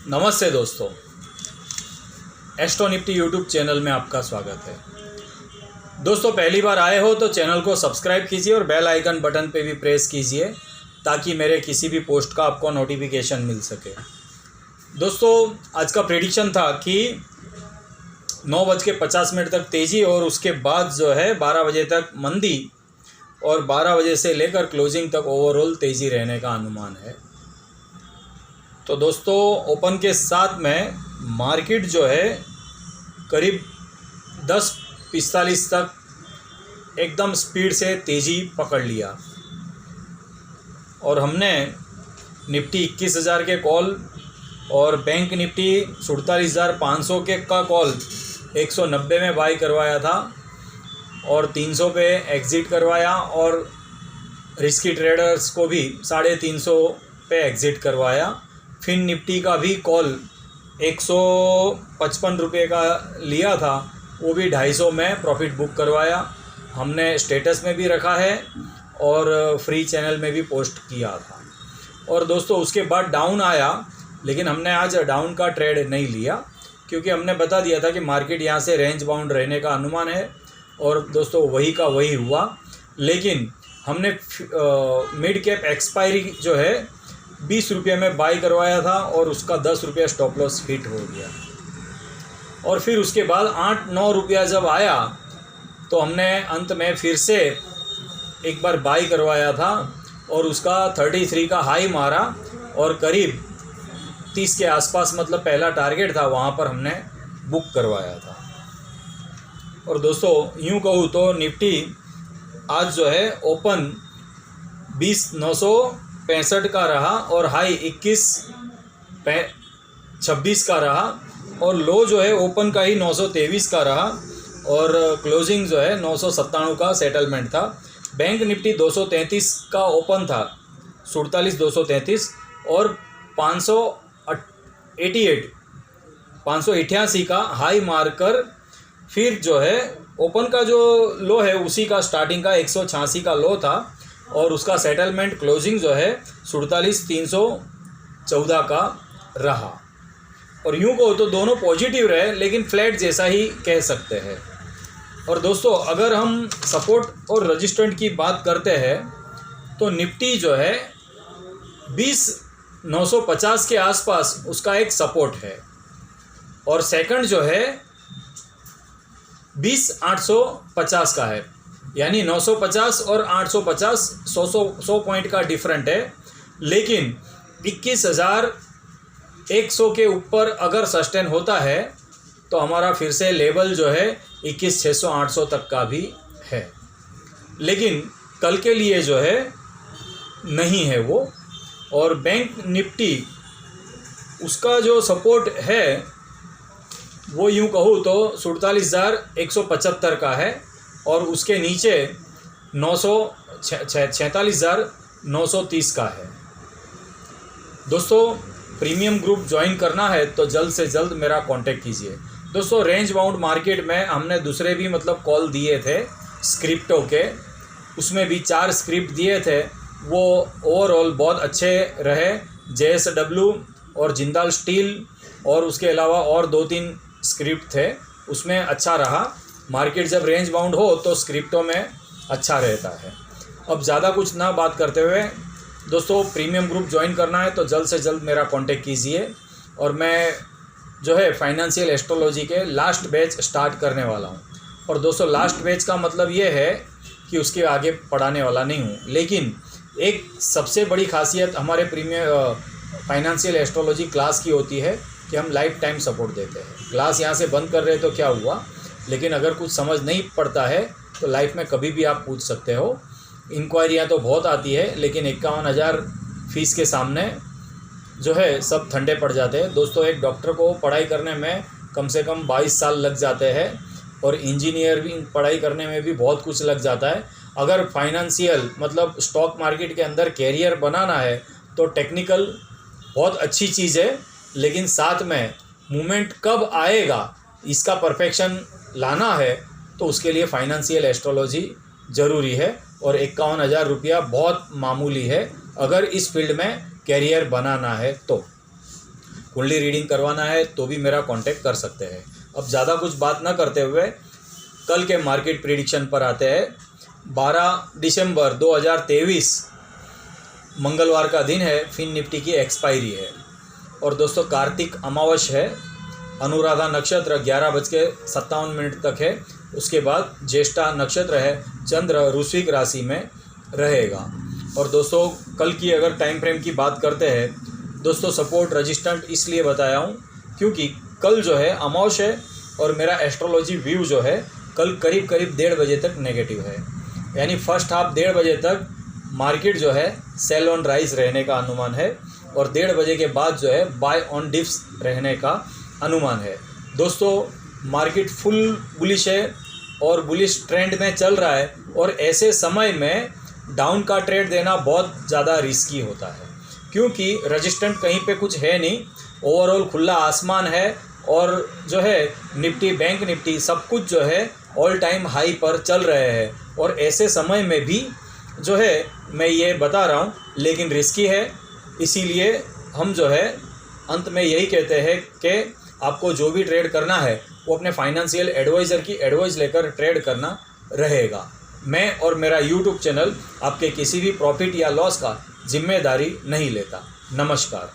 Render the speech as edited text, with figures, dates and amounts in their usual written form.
नमस्ते दोस्तों, astro Nifty YouTube channel में आपका स्वागत है। दोस्तों, पहली बार आए हो तो चैनल को सब्सक्राइब कीजिए और बेल आइकन बटन पे भी प्रेस कीजिए ताकि मेरे किसी भी पोस्ट का आपको नोटिफिकेशन मिल सके। दोस्तों, आज का प्रेडिक्शन था कि 9:50 तक तेज़ी और उसके बाद जो है 12 बजे तक मंदी और 12 बजे से लेकर क्लोजिंग तक ओवरऑल तेज़ी रहने का अनुमान है। तो दोस्तों, ओपन के साथ में मार्केट जो है करीब 10:45 तक एकदम स्पीड से तेज़ी पकड़ लिया और हमने निफ्टी 21,000 के कॉल और बैंक निफ्टी 47,500 के का कॉल 190 में बाई करवाया था और 300 पे एग्ज़िट करवाया और रिस्की ट्रेडर्स को भी 350 पे एग्ज़िट करवाया। फिन निफ्टी का भी कॉल 155 रुपये का लिया था, वो भी 250 में प्रॉफिट बुक करवाया। हमने स्टेटस में भी रखा है और फ्री चैनल में भी पोस्ट किया था। और दोस्तों, उसके बाद डाउन आया, लेकिन हमने आज डाउन का ट्रेड नहीं लिया क्योंकि हमने बता दिया था कि मार्केट यहाँ से रेंज बाउंड रहने का अनुमान है और दोस्तों वही का वही हुआ। लेकिन हमने मिड कैप एक्सपायरी जो है 20 रुपये में बाई करवाया था और उसका 10 रुपये स्टॉप लॉस हिट हो गया। और फिर उसके बाद 8-9 रुपया जब आया तो हमने अंत में फिर से एक बार बाई करवाया था और उसका 33 का हाई मारा और करीब 30 के आसपास, मतलब पहला टारगेट था, वहाँ पर हमने बुक करवाया था। और दोस्तों, यूँ कहूँ तो निफ्टी आज जो है ओपन 20,965 का रहा और हाई 21,26 का रहा और लो जो है ओपन का ही 923 का रहा और क्लोजिंग जो है 997 का सेटलमेंट था। बैंक निफ्टी 233 का ओपन था, 47,233 और 588 का हाई मारकर फिर जो है ओपन का जो लो है उसी का स्टार्टिंग का 186 का लो था और उसका सेटलमेंट क्लोजिंग जो है 47,314 का रहा। और यूँ कहो तो दोनों पॉजिटिव रहे, लेकिन फ्लैट जैसा ही कह सकते हैं। और दोस्तों, अगर हम सपोर्ट और रेजिस्टेंट की बात करते हैं तो निफ्टी जो है 20,950 के आसपास उसका एक सपोर्ट है और सेकंड जो है 20,850 का है, यानी 950 और 850 100 पॉइंट का डिफरेंट है। लेकिन 21,100 के ऊपर अगर सस्टेन होता है तो हमारा फिर से लेवल जो है 21,600-800 तक का भी है, लेकिन कल के लिए जो है नहीं है वो। और बैंक निफ्टी उसका जो सपोर्ट है वो यूँ कहूँ तो 47,175 का है और उसके नीचे 46,930 का है। दोस्तों, प्रीमियम ग्रुप ज्वाइन करना है तो जल्द से जल्द मेरा कांटेक्ट कीजिए। दोस्तों, रेंज बाउंड मार्केट में हमने दूसरे भी कॉल दिए थे स्क्रिप्टो के, उसमें भी 4 स्क्रिप्ट दिए थे, वो ओवरऑल बहुत अच्छे रहे। JSW और जिंदाल स्टील और उसके अलावा और 2-3 स्क्रिप्ट थे, उसमें अच्छा रहा। मार्केट जब रेंज बाउंड हो तो स्क्रिप्टों में अच्छा रहता है। अब ज़्यादा कुछ ना बात करते हुए दोस्तों, प्रीमियम ग्रुप ज्वाइन करना है तो जल्द से जल्द मेरा कांटेक्ट कीजिए और मैं जो है फाइनेंशियल एस्ट्रोलॉजी के लास्ट बैच स्टार्ट करने वाला हूँ। और दोस्तों, लास्ट बैच का मतलब ये है कि उसके आगे पढ़ाने वाला नहीं हूँ, लेकिन एक सबसे बड़ी खासियत हमारे प्रीमियम फाइनेंशियल एस्ट्रोलॉजी क्लास की होती है कि हम लाइफ टाइम सपोर्ट देते हैं। क्लास यहाँ से बंद कर रहे तो क्या हुआ, लेकिन अगर कुछ समझ नहीं पड़ता है तो लाइफ में कभी भी आप पूछ सकते हो। इंक्वायरियाँ तो बहुत आती है, लेकिन 51,000 फीस के सामने जो है सब ठंडे पड़ जाते हैं। दोस्तों, एक डॉक्टर को पढ़ाई करने में कम से कम 22 साल लग जाते हैं और इंजीनियरिंग पढ़ाई करने में भी बहुत कुछ लग जाता है। अगर फाइनेंशियल स्टॉक मार्केट के अंदर कैरियर बनाना है तो टेक्निकल बहुत अच्छी चीज़ है, लेकिन साथ में मूवमेंट कब आएगा इसका परफेक्शन लाना है तो उसके लिए फाइनेंशियल एस्ट्रोलॉजी ज़रूरी है और 51,000 रुपया बहुत मामूली है अगर इस फील्ड में कैरियर बनाना है तो। कुंडली रीडिंग करवाना है तो भी मेरा कांटेक्ट कर सकते हैं। अब ज़्यादा कुछ बात ना करते हुए कल के मार्केट प्रिडिक्शन पर आते हैं। 12 दिसंबर 2023 मंगलवार का दिन है, फिन निफ्टी की एक्सपायरी है। और दोस्तों कार्तिक अमावस है, अनुराधा नक्षत्र 11:57 तक है, उसके बाद ज्येष्ठा नक्षत्र है, चंद्र वृश्चिक राशि में रहेगा। और दोस्तों कल की अगर टाइम फ्रेम की बात करते हैं दोस्तों, सपोर्ट रजिस्टेंट इसलिए बताया हूँ क्योंकि कल जो है अमावस है और मेरा एस्ट्रोलॉजी व्यू जो है कल करीब 1:30 बजे तक नेगेटिव है, यानी फर्स्ट हाफ 1:30 बजे तक मार्केट जो है सेल ऑन राइज रहने का अनुमान है और 1:30 बजे के बाद जो है बाय ऑन डिप्स रहने का अनुमान है। दोस्तों मार्केट फुल बुलिश है और बुलिश ट्रेंड में चल रहा है और ऐसे समय में डाउन का ट्रेड देना बहुत ज़्यादा रिस्की होता है क्योंकि रजिस्टेंट कहीं पे कुछ है नहीं, ओवरऑल खुला आसमान है और जो है निफ्टी बैंक निफ्टी सब कुछ जो है ऑल टाइम हाई पर चल रहे हैं। और ऐसे समय में भी जो है मैं ये बता रहा हूँ लेकिन रिस्की है, इसीलिए हम जो है अंत में यही कहते हैं कि आपको जो भी ट्रेड करना है वो अपने फाइनेंशियल एडवाइज़र की एडवाइस लेकर ट्रेड करना रहेगा। मैं और मेरा यूट्यूब चैनल आपके किसी भी प्रॉफिट या लॉस का जिम्मेदारी नहीं लेता। नमस्कार।